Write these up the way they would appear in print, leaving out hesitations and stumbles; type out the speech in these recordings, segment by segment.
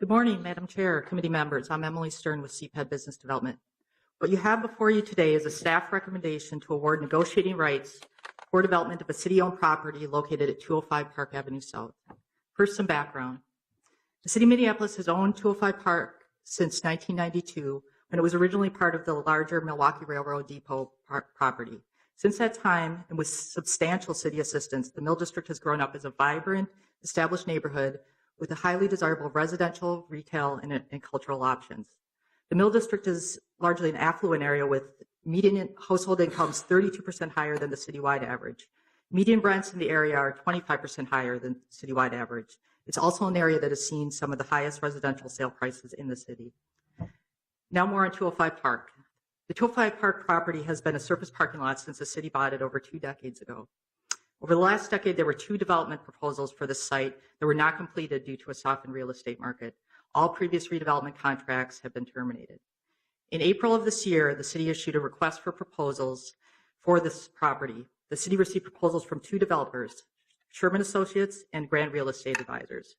Good morning, Madam Chair, committee members. I'm Emily Stern with CPED Business Development. What you have before you today is a staff recommendation to award negotiating rights for development of a city-owned property located at 205 Park Avenue South. First, some background. The city of Minneapolis has owned 205 Park since 1992, when it was originally part of the larger Milwaukee Railroad Depot property. Since that time, and with substantial city assistance, the Mill District has grown up as a vibrant, established neighborhood with a highly desirable residential, retail, and cultural options. The Mill District is largely an affluent area with median household incomes 32% higher than the citywide average. Median rents in the area are 25% higher than citywide average. It's also an area that has seen some of the highest residential sale prices in the city. Now more on 205 Park. The 205 Park property has been a surface parking lot since the city bought it over 2 decades ago. Over the last decade, there were 2 development proposals for the site that were not completed due to a softened real estate market. All previous redevelopment contracts have been terminated. In April of this year, the city issued a request for proposals for this property. The city received proposals from 2 developers, Sherman Associates and Grand Real Estate Advisors.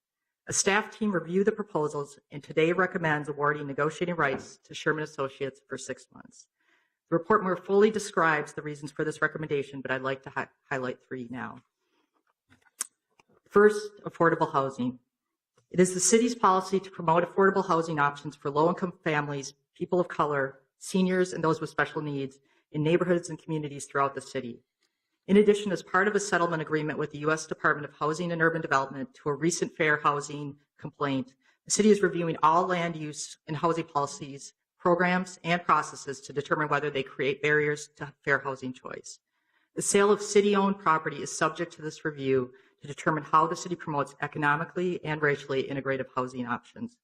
A staff team reviewed the proposals and today recommends awarding negotiating rights to Sherman Associates for 6 months. The report more fully describes the reasons for this recommendation, but I'd like to highlight 3 now. First, affordable housing. It is the city's policy to promote affordable housing options for low-income families, people of color, seniors, and those with special needs in neighborhoods and communities throughout the city. In addition, as part of a settlement agreement with the U.S. Department of Housing and Urban Development to a recent fair housing complaint, the city is reviewing all land use and housing policies, programs, and processes to determine whether they create barriers to fair housing choice. The sale of city-owned property is subject to this review to determine how the city promotes economically and racially integrative housing options.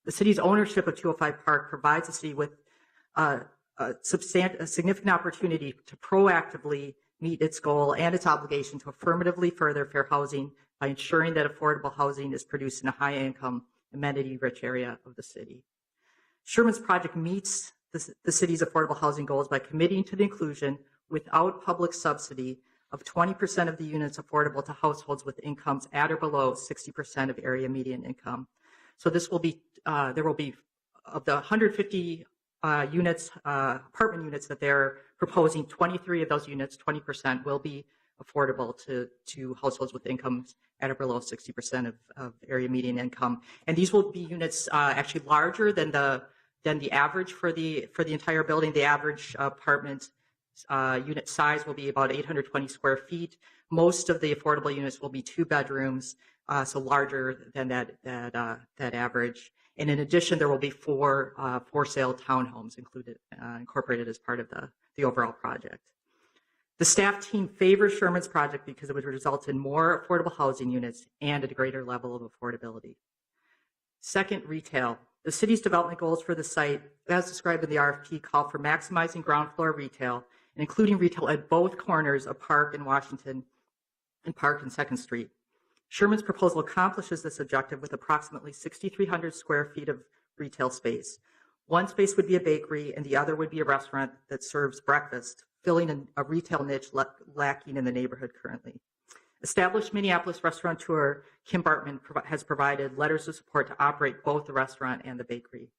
The city's ownership of 205 Park provides the city with a significant opportunity to proactively meet its goal and its obligation to affirmatively further fair housing by ensuring that affordable housing is produced in a high-income, amenity-rich area of the city. Sherman's project meets the city's affordable housing goals by committing to the inclusion, without public subsidy, of 20% of the units affordable to households with incomes at or below 60% of area median income. So this will be, there will be, of the 150 units, apartment units that they're proposing, 23 of those units, 20%, will be affordable to households with incomes at or below 60% of area median income. And these will be units actually larger than the average for the entire building. The average apartment unit size will be about 820 square feet. Most of the affordable units will be 2 bedrooms, so larger than that average. And in addition, there will be 4 for-sale townhomes incorporated as part of the overall project. The staff team favors Sherman's project because it would result in more affordable housing units and a greater level of affordability. Second, retail. The city's development goals for the site, as described in the RFP, call for maximizing ground floor retail, and including retail at both corners of Park and Washington and Park and 2nd Street. Sherman's proposal accomplishes this objective with approximately 6,300 square feet of retail space. One space would be a bakery, and the other would be a restaurant that serves breakfast, filling a retail niche lacking in the neighborhood currently. Established Minneapolis restaurateur Kim Bartman has provided letters of support to operate both the restaurant and the bakery.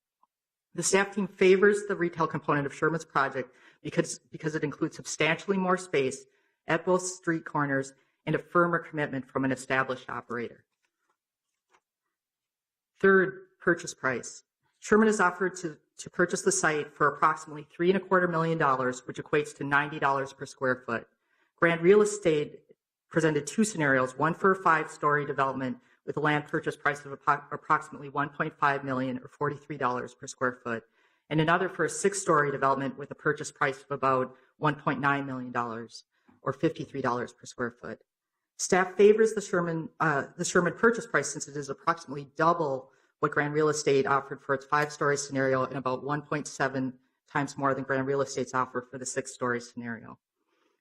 The staff team favors the retail component of Sherman's project because it includes substantially more space at both street corners and a firmer commitment from an established operator. Third, purchase price. Sherman has offered to purchase the site for approximately $3.25 million, which equates to $90 per square foot. Grand Real Estate presented 2 scenarios, one for a 5-story development with a land purchase price of approximately $1.5 million or $43 per square foot, and another for a 6-story development with a purchase price of about $1.9 million or $53 per square foot. Staff favors the Sherman purchase price since it is approximately double what Grand Real Estate offered for its 5-story scenario and about 1.7 times more than Grand Real Estate's offer for the 6-story scenario.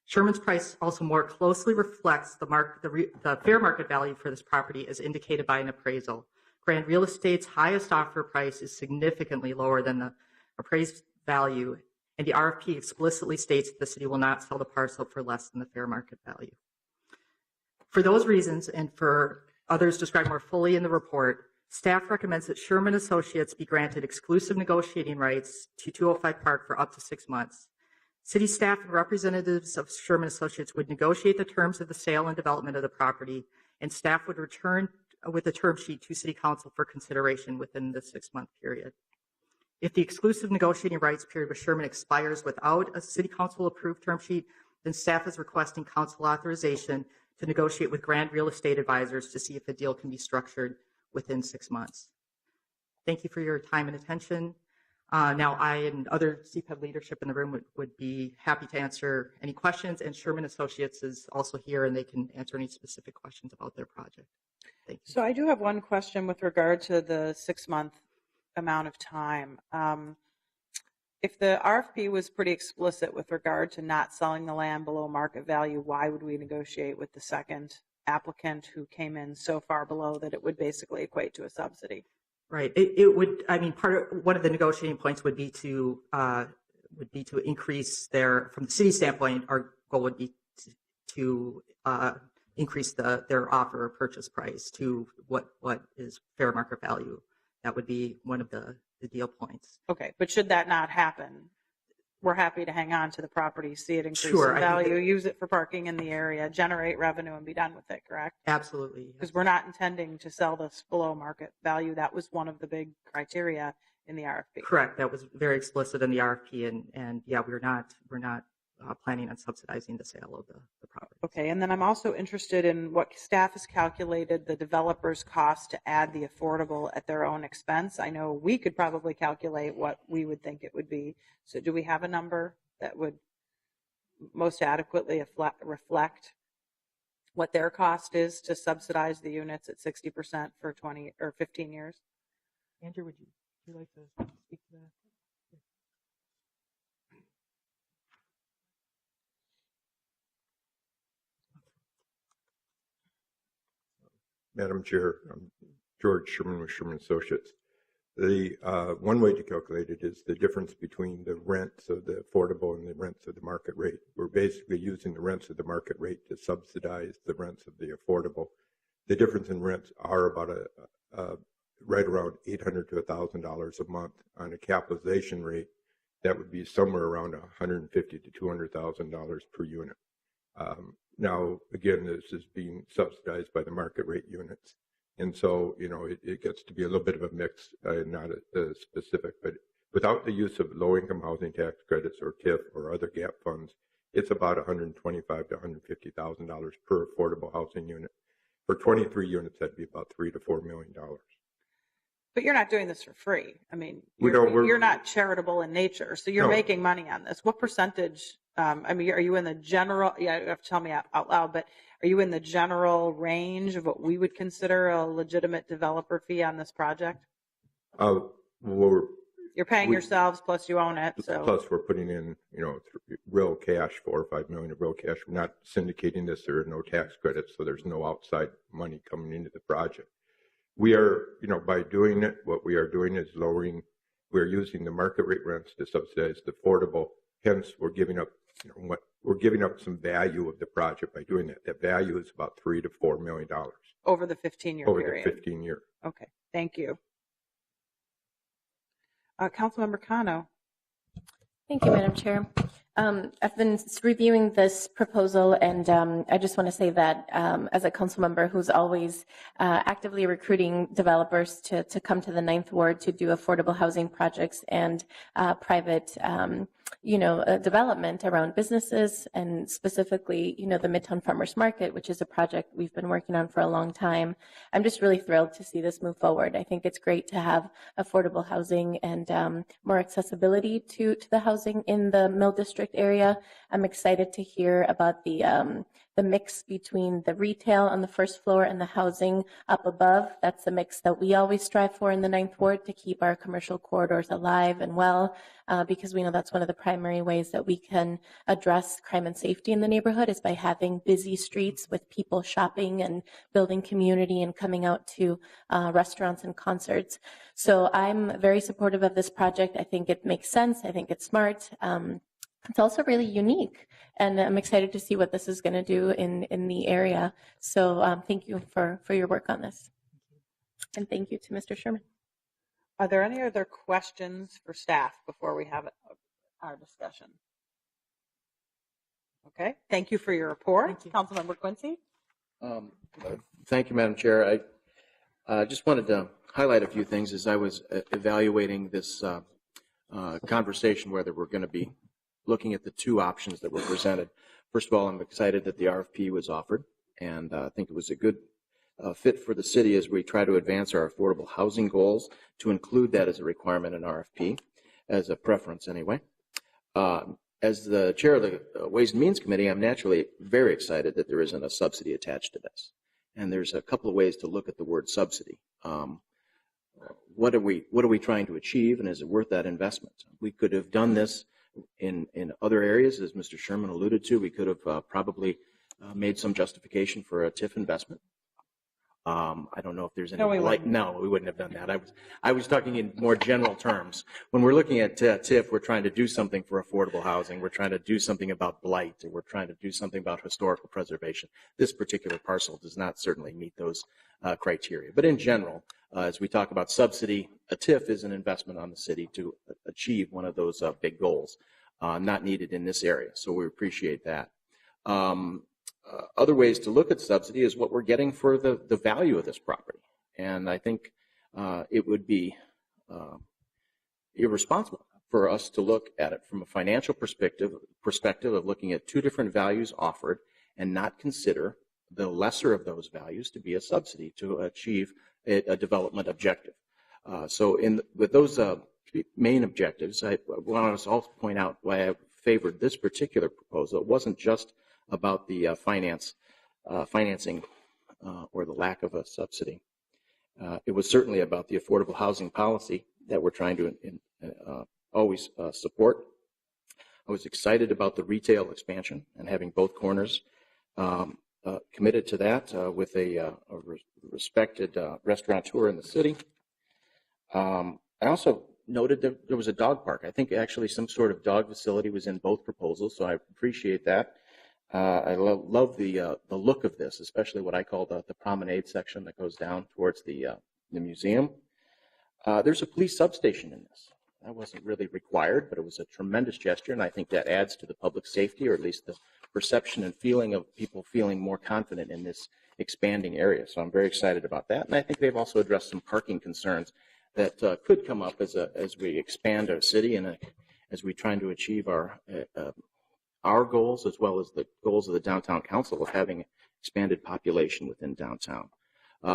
Sherman's price also more closely reflects the fair market value for this property as indicated by an appraisal. Grand Real Estate's highest offer price is significantly lower than the appraised value, and the RFP explicitly states that the city will not sell the parcel for less than the fair market value. For those reasons, and for others described more fully in the report, Staff recommends that Sherman Associates be granted exclusive negotiating rights to 205 Park for up to 6 months. City staff and representatives of Sherman Associates would negotiate the terms of the sale and development of the property, and staff would return with a term sheet to City Council for consideration within the 6-month period. If the exclusive negotiating rights period with Sherman expires without a City Council approved term sheet, then staff is requesting council authorization to negotiate with Grand Real Estate Advisors to see if a deal can be structured within 6 months. Thank you for your time and attention. Now, I and other CPEB leadership in the room would be happy to answer any questions, and Sherman Associates is also here, and they can answer any specific questions about their project. Thank you. So I do have one question with regard to the 6-month amount of time. If the RFP was pretty explicit with regard to not selling the land below market value, why would we negotiate with the second applicant who came in so far below that it would basically equate to a subsidy? Right. It would. I mean, one of the negotiating points would be to increase from the city standpoint. Our goal would be to increase their offer or purchase price to what is fair market value. That would be one of the deal points. Okay, but should that not happen, we're happy to hang on to the property, see it increase Sure, in value, use it for parking in the area, generate revenue, and be done with it, correct? Absolutely. Because we're not intending to sell this below market value. That was one of the big criteria in the RFP. Correct. That was very explicit in the RFP, and yeah, we're not planning on subsidizing the sale of the property. Okay, and then I'm also interested in what staff has calculated the developer's cost to add the affordable at their own expense. I know we could probably calculate what we would think it would be. So do we have a number that would most adequately reflect what their cost is to subsidize the units at 60% for 20 or 15 years? Andrew, would you like to speak to that? Madam Chair, I'm George Sherman with Sherman Associates. The one way to calculate it is the difference between the rents of the affordable and the rents of the market rate. We're basically using the rents of the market rate to subsidize the rents of the affordable. The difference in rents are about right around $800 to $1,000 a month. On a capitalization rate, that would be somewhere around $150,000 to $200,000 per unit. Now, again, this is being subsidized by the market rate units. And so, it gets to be a little bit of a mix, not a specific, but without the use of low-income housing tax credits or TIF or other GAP funds, it's about $125,000 to $150,000 per affordable housing unit. For 23 units, that'd be about $3 to $4 million. But you're not doing this for free. I mean, you're not charitable in nature, so you're making money on this. What percentage? I mean, are you in the general? Yeah, you have to tell me out loud. But are you in the general range of what we would consider a legitimate developer fee on this project? You're paying yourselves, plus you own it. So plus we're putting in, real cash, $4 or $5 million of real cash. We're not syndicating this. There are no tax credits, so there's no outside money coming into the project. We are, by doing it, what we are doing is we're using the market rate rents to subsidize the affordable. Hence, we're giving up, we're giving up some value of the project by doing that. That value is about $3 to $4 million over the 15-year period. Over the 15 year. Okay, thank you. Councilmember Cano. Thank you, Madam Chair. I've been reviewing this proposal, and I just want to say that as a council member who's always actively recruiting developers to come to the 9th Ward to do affordable housing projects and private, development around businesses, and specifically, the Midtown Farmers Market, which is a project we've been working on for a long time. I'm just really thrilled to see this move forward. I think it's great to have affordable housing and more accessibility to the housing in the Mill District area. I'm excited to hear about the mix between the retail on the first floor and the housing up above. That's the mix that we always strive for in the 9th Ward, to keep our commercial corridors alive and well, because we know that's one of the primary ways that we can address crime and safety in the neighborhood, is by having busy streets with people shopping and building community and coming out to restaurants and concerts. So I'm very supportive of this project. I think it makes sense. I think it's smart. It's also really unique, and I'm excited to see what this is going to do in the area. So thank you for your work on this. And thank you to Mr. Sherman. Are there any other questions for staff before we have our discussion? Okay, thank you for your report. Thank you. Councilmember Quincy. Thank you, Madam Chair. I just wanted to highlight a few things as I was evaluating this conversation, whether we're going to be looking at the two options that were presented. First of all, I'm excited that the RFP was offered, and I think it was a good fit for the city as we try to advance our affordable housing goals, to include that as a requirement in RFP, as a preference anyway. As the chair of the Ways and Means Committee, I'm naturally very excited that there isn't a subsidy attached to this. And there's a couple of ways to look at the word subsidy. What are we trying to achieve, and is it worth that investment? We could have done this in other areas, as Mr. Sherman alluded to. We could have probably made some justification for a TIF investment. I don't know if there's any. No, we wouldn't have done that. I was talking in more general terms. When we're looking at TIF, we're trying to do something for affordable housing. We're trying to do something about blight, and we're trying to do something about historical preservation. This particular parcel does not certainly meet those criteria. But in general, as we talk about subsidy, a TIF is an investment on the city to achieve one of those big goals, not needed in this area. So we appreciate that. Other ways to look at subsidy is what we're getting for the value of this property. And I think it would be irresponsible for us to look at it from a financial perspective of looking at two different values offered and not consider the lesser of those values to be a subsidy to achieve a development objective. So with those main objectives, I want us to also point out why I favored this particular proposal. It wasn't just about the financing or the lack of a subsidy. It was certainly about the affordable housing policy that we're trying to always support. I was excited about the retail expansion and having both corners committed to that with a respected restaurateur in the city. I also noted that there was a dog park. I think actually some sort of dog facility was in both proposals, so I appreciate that. I love the look of this, especially what I call the promenade section that goes down towards the museum. There's a police substation in this. That wasn't really required, but it was a tremendous gesture, and I think that adds to the public safety, or at least the perception and feeling of people feeling more confident in this expanding area. So I'm very excited about that, and I think they've also addressed some parking concerns that could come up as we expand our city and as we try to achieve our goals, as well as the goals of the Downtown Council of having expanded population within downtown.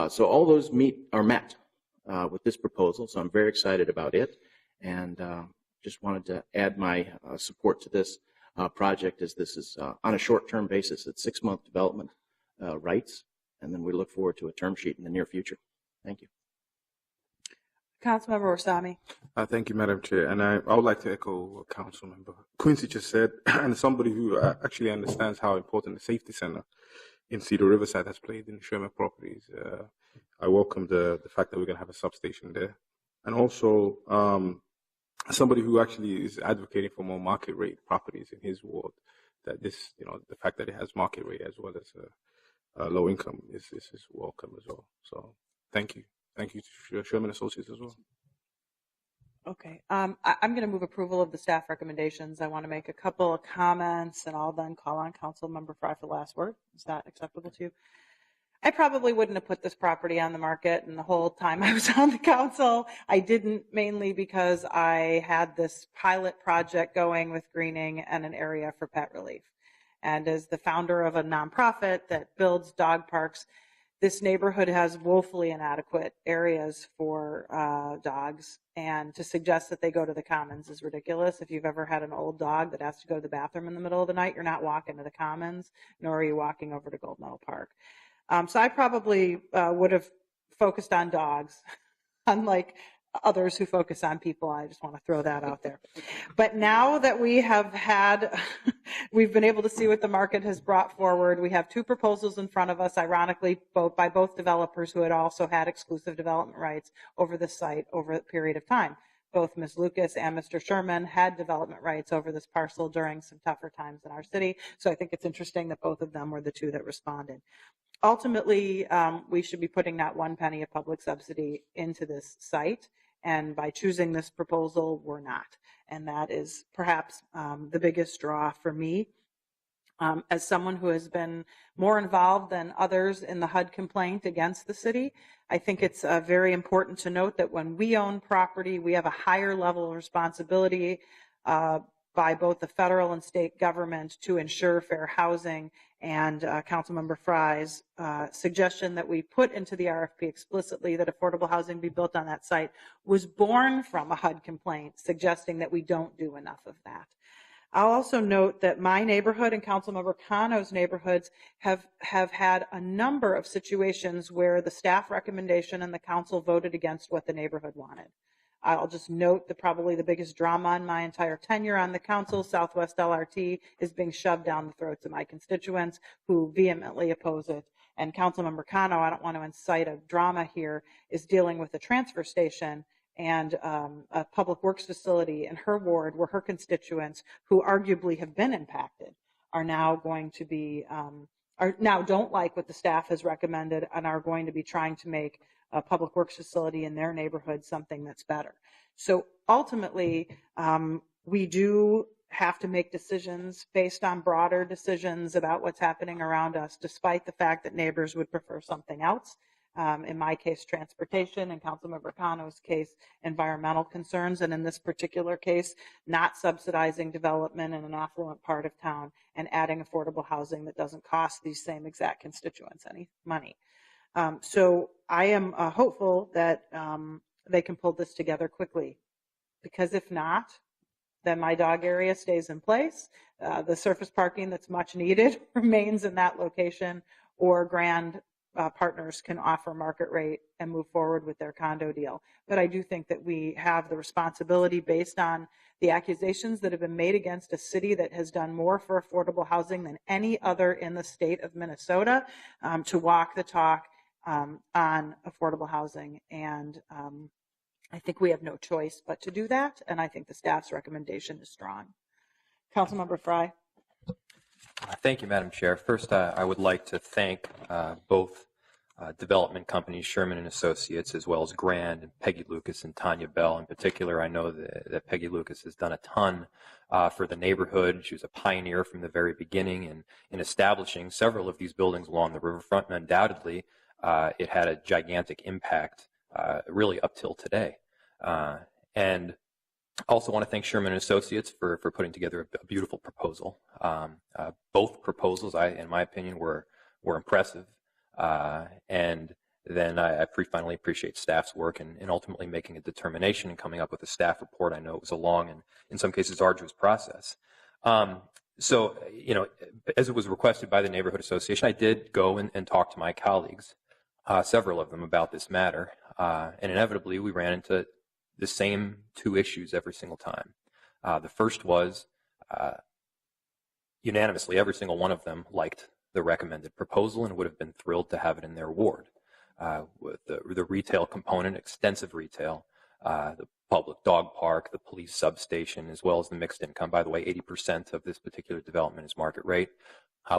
So all those are met with this proposal, so I'm very excited about it, and just wanted to add my support to this project, as this is on a short-term basis. It's 6-month development rights, and then we look forward to a term sheet in the near future. Thank you. Councilmember Osami. Thank you, Madam Chair. And I would like to echo what Councilmember Quincy just said, and somebody who actually understands how important the safety center in Cedar Riverside has played in Sherman properties. I welcome the fact that we're going to have a substation there. And also somebody who actually is advocating for more market rate properties in his ward, that this, the fact that it has market rate as well as low income is welcome as well. So thank you. Thank you to Sherman Associates as well. Okay. I'm going to move approval of the staff recommendations. I want to make a couple of comments, and I'll then call on Councilmember Fry for the last word. Is that acceptable to you? I probably wouldn't have put this property on the market, and the whole time I was on the council, I didn't, mainly because I had this pilot project going with greening and an area for pet relief. And as the founder of a nonprofit that builds dog parks, this neighborhood has woefully inadequate areas for dogs, and to suggest that they go to the commons is ridiculous. If you've ever had an old dog that has to go to the bathroom in the middle of the night, you're not walking to the commons, nor are you walking over to Gold Medal Park. So I probably would have focused on dogs, unlike others who focus on people. I just want to throw that out there. But now that we have we've been able to see what the market has brought forward. We have two proposals in front of us, ironically, by both developers who had also had exclusive development rights over the site over a period of time. both Ms. Lucas and Mr. Sherman had development rights over this parcel during some tougher times in our city. So I think it's interesting that both of them were the two that responded. Ultimately, we should be putting not one penny of public subsidy into this site. And by choosing this proposal, we're not. And that is perhaps the biggest draw for me. As someone who has been more involved than others in the HUD complaint against the city, I think it's very important to note that when we own property, we have a higher level of responsibility by both the federal and state government to ensure fair housing. And Councilmember Fry's suggestion that we put into the RFP explicitly that affordable housing be built on that site was born from a HUD complaint suggesting that we don't do enough of that. I'll also note that my neighborhood and Councilmember Cano's neighborhoods have had a number of situations where the staff recommendation and the council voted against what the neighborhood wanted. I'll just note that probably the biggest drama in my entire tenure on the council, Southwest LRT, is being shoved down the throats of my constituents who vehemently oppose it. And Councilmember Cano, I don't want to incite a drama here, is dealing with a transfer station and a public works facility in her ward where her constituents who arguably have been impacted are now going to be, are now don't like what the staff has recommended and are going to be trying to make a public works facility in their neighborhood something that's better. So ultimately, we do have to make decisions based on broader decisions about what's happening around us, despite the fact that neighbors would prefer something else. In my case, transportation, in Councilmember Cano's case, environmental concerns, and in this particular case, not subsidizing development in an affluent part of town and adding affordable housing that doesn't cost these same exact constituents any money. So I am hopeful that they can pull this together quickly, because if not, then my dog area stays in place. The surface parking that's much needed remains in that location, or Grand partners can offer market rate and move forward with their condo deal. But I do think that we have the responsibility, based on the accusations that have been made against a city that has done more for affordable housing than any other in the state of Minnesota, to walk the talk on affordable housing. And I think we have no choice but to do that. And I think the staff's recommendation is strong. Councilmember Fry. Thank you, Madam Chair. First, I would like to thank both development companies, Sherman and Associates, as well as Grand and Peggy Lucas and Tanya Bell. In particular, I know that Peggy Lucas has done a ton for the neighborhood. She was a pioneer from the very beginning in establishing several of these buildings along the riverfront, and undoubtedly it had a gigantic impact really up till today. And I also want to thank Sherman and Associates for putting together a beautiful proposal. Both proposals, in my opinion, were impressive. And then I finally appreciate staff's work in ultimately making a determination and coming up with a staff report. I know it was a long and in some cases arduous process. So, you know, as it was requested by the Neighborhood Association, I did go and talk to my colleagues, several of them, about this matter. And inevitably, we ran into the same two issues every single time. The first was unanimously, every single one of them liked the recommended proposal and would have been thrilled to have it in their ward. With the retail component, extensive retail, the public dog park, the police substation, as well as the mixed income. By the way, 80% of this particular development is market rate,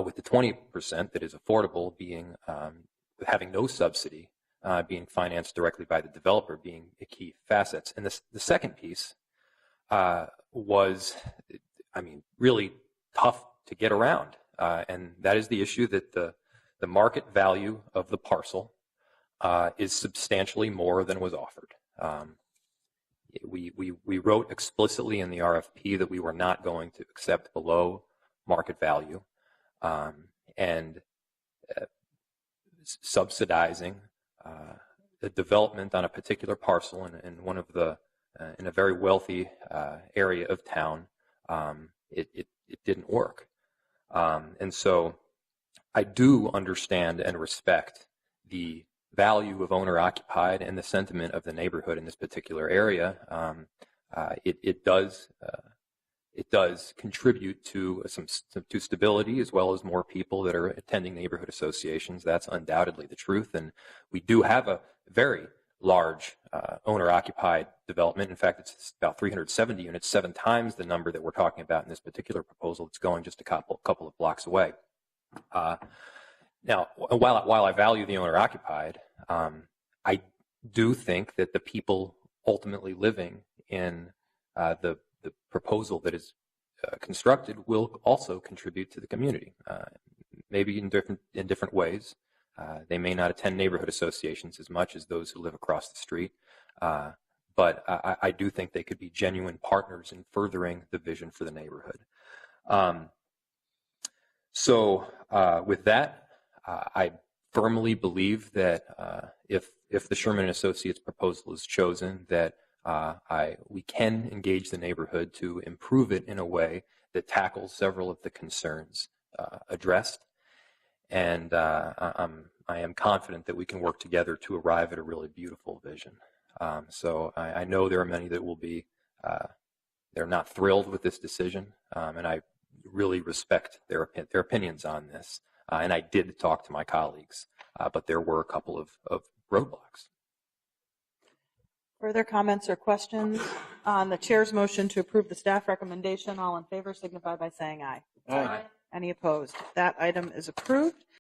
with the 20% that is affordable being having no subsidy, being financed directly by the developer being the key facets. And the second piece was, I mean, really tough to get around. And that is the issue that the market value of the parcel is substantially more than was offered. We wrote explicitly in the RFP that we were not going to accept below market value, and subsidizing the development on a particular parcel in one of the in a very wealthy area of town, it didn't work. And so I do understand and respect the value of owner-occupied and the sentiment of the neighborhood in this particular area. It does contribute to to stability, as well as more people that are attending neighborhood associations. That's undoubtedly the truth. And we do have a very large owner-occupied development. In fact, it's about 370 units, 7 times the number that we're talking about in this particular proposal. It's going just a couple of blocks away. Now, while I value the owner-occupied, I do think that the people ultimately living in the proposal that is constructed will also contribute to the community, maybe in different ways. They may not attend neighborhood associations as much as those who live across the street, but I do think they could be genuine partners in furthering the vision for the neighborhood. So with that, I firmly believe that if the Sherman and Associates proposal is chosen, that we can engage the neighborhood to improve it in a way that tackles several of the concerns addressed. And I am confident that we can work together to arrive at a really beautiful vision. So I know there are many that will be, they're not thrilled with this decision, and I really respect their opinions on this. And I did talk to my colleagues, but there were a couple of roadblocks. Further comments or questions on the chair's motion to approve the staff recommendation? All in favor signify by saying aye. Aye. Any opposed? That item is approved.